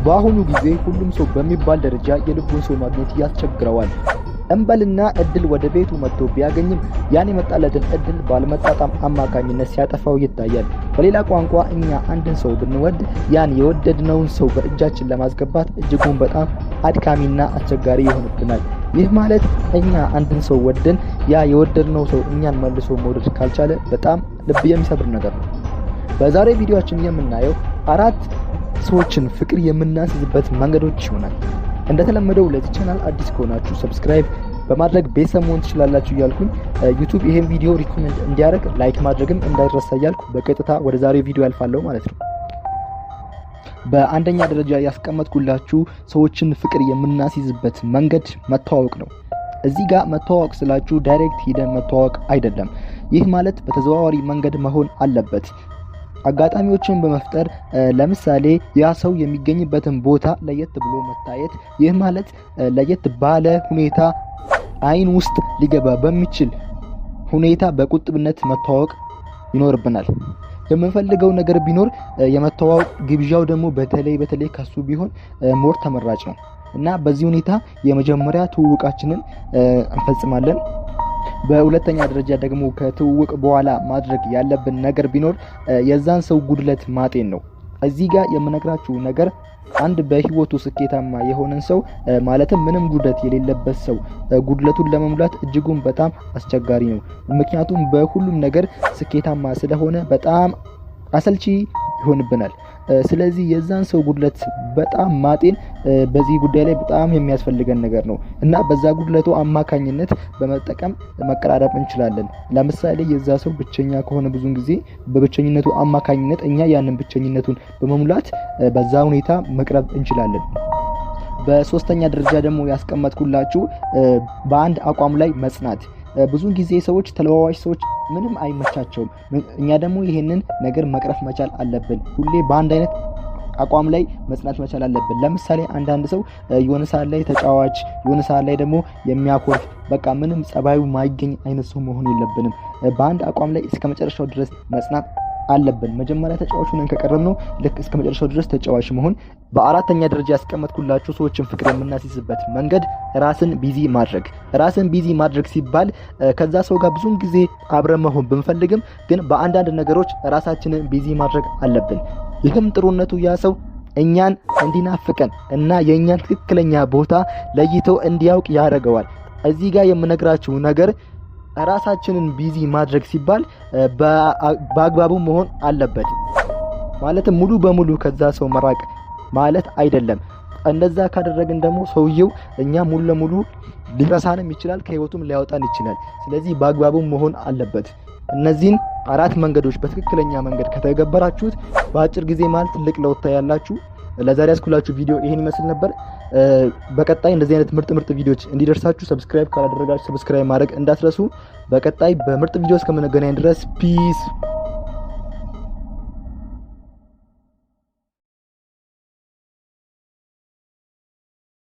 በአሁኑ ጊዜ ሁሉም ሰው በሚባል ደረጃ የልቡን ሰው ማግኘት ያስቸግረዋል። እንበልና እድል ወደ ቤቱ መጥቶ ቢያገኝም ያን የመጣለትን እድል ባለመጣጣም አማካኝነት ሲያጠፋው ይታያል። በሌላ ቋንቋ እኛ አንድን ሰው ብንወድ ያን የወደድነውን ሰው በእጃችን ለማስገባት እጅጉን በጣም አድካሚና አስቸጋሪ ይሆንብናል። ይህ ማለት እኛ አንድን ሰው ወደን ያ የወደድነው ሰው እኛን መልሶ መውደድ ካልቻለ በጣም ልብ የሚሰብር ነገር ነው። በዛሬ ቪዲዮአችን የምናየው 4 ሰዎችን ፍቅር የምናስይዝበት መንገዶች ይሆናል። እንደተለመደው ለዚህ ቻናል አዲስ ከሆናችሁ ሰብስክራይብ በማድረግ ቤተሰብ መሆን ትችላላችሁ እያልኩኝ ዩቲዩብ ይሄን ቪዲዮ ሪኮመንድ እንዲያደርግ ላይክ ማድረግም እንዳይረሳ እያልኩ በቀጥታ ወደ ዛሬው ቪዲዮ ያልፋለሁ ማለት ነው። በአንደኛ ደረጃ ያስቀመጥኩላችሁ ሰዎችን ፍቅር የምናስይዝበት መንገድ መተዋወቅ ነው። እዚህ ጋር መተዋወቅ ስላችሁ ዳይሬክት ሄደን መተዋወቅ አይደለም። ይህ ማለት በተዘዋዋሪ መንገድ መሆን አለበት። አጋጣሚዎችን በመፍጠር ለምሳሌ ያ ሰው የሚገኝበትን ቦታ ለየት ብሎ መታየት። ይህ ማለት ለየት ባለ ሁኔታ አይን ውስጥ ሊገባ በሚችል ሁኔታ በቁጥብነት መተዋወቅ ይኖርብናል። የምንፈልገው ነገር ቢኖር የመተዋወቅ ግብዣው ደግሞ በተለይ ከሱ ቢሆን ሞር ተመራጭ ነው እና በዚህ ሁኔታ የመጀመሪያ ትውውቃችንን እንፈጽማለን። በሁለተኛ ደረጃ ደግሞ ከትውውቅ በኋላ ማድረግ ያለብን ነገር ቢኖር የዛን ሰው ጉድለት ማጤን ነው። እዚህ ጋር የምነግራችሁ ነገር አንድ በህይወቱ ስኬታማ የሆነን ሰው ማለትም ምንም ጉድለት የሌለበት ሰው ጉድለቱን ለመሙላት እጅጉን በጣም አስቸጋሪ ነው። ምክንያቱም በሁሉም ነገር ስኬታማ ስለሆነ በጣም አሰልቺ ይሆንብናል። ስለዚህ የዛን ሰው ጉድለት በጣም ማጤን በዚህ ጉዳይ ላይ በጣም የሚያስፈልገን ነገር ነው እና በዛ ጉድለቱ አማካኝነት በመጠቀም መቀራረብ እንችላለን። ለምሳሌ የዛ ሰው ብቸኛ ከሆነ ብዙን ጊዜ በብቸኝነቱ አማካኝነት እኛ ያንን ብቸኝነቱን በመሙላት በዛ ሁኔታ መቅረብ እንችላለን። በሶስተኛ ደረጃ ደግሞ ያስቀመጥኩላችሁ በአንድ አቋም ላይ መጽናት። ብዙ ጊዜ ሰዎች ተለዋዋጭ ሰዎች ምንም አይመቻቸውም። እኛ ደግሞ ይሄንን ነገር መቅረፍ መቻል አለብን። ሁሌ በአንድ አይነት አቋም ላይ መጽናት መቻል አለብን። ለምሳሌ አንዳንድ ሰው የሆነ ሰዓት ላይ ተጫዋች፣ የሆነ ሰዓት ላይ ደግሞ የሚያኮርፍ በቃ ምንም ጸባዩ ማይገኝ አይነት ሰው መሆን የለብንም። በአንድ አቋም ላይ እስከ መጨረሻው ድረስ መጽናት አለብን። መጀመሪያ ተጫዋች ሆነን ከቀረብነው ልክ እስከ መጨረሻው ድረስ ተጫዋች መሆን። በአራተኛ ደረጃ ያስቀመጥኩላችሁ ሰዎችን ፍቅር የምናስይዝበት መንገድ ራስን ቢዚ ማድረግ። ራስን ቢዚ ማድረግ ሲባል ከዛ ሰው ጋር ብዙን ጊዜ አብረን መሆን ብንፈልግም ግን በአንዳንድ ነገሮች ራሳችንን ቢዚ ማድረግ አለብን። ይህም ጥሩነቱ ያ ሰው እኛን እንዲናፍቀን እና የእኛን ትክክለኛ ቦታ ለይቶ እንዲያውቅ ያደርገዋል። እዚህ ጋር የምነግራችሁ ነገር ራሳችንን ቢዚ ማድረግ ሲባል በአግባቡ መሆን አለበት። ማለትም ሙሉ በሙሉ ከዛ ሰው መራቅ ማለት አይደለም። እንደዛ ካደረግን ደግሞ ሰውየው እኛ ሙሉ ለሙሉ ሊረሳንም ይችላል፣ ከህይወቱም ሊያወጣን ይችላል። ስለዚህ በአግባቡ መሆን አለበት። እነዚህን 4 መንገዶች በትክክለኛ መንገድ ከተገበራችሁት በአጭር ጊዜ ማለት ትልቅ ለውጥ ታያላችሁ። ለዛሬ ያስኩላችሁ ቪዲዮ ይሄን ይመስል ነበር። በቀጣይ እንደዚህ አይነት ምርጥ ቪዲዮዎች እንዲደርሳችሁ ሰብስክራይብ ካላደረጋችሁ ሰብስክራይብ ማድረግ እንዳትረሱ። በቀጣይ በምርጥ ቪዲዮ እስከምንገናኝ ድረስ ፒስ።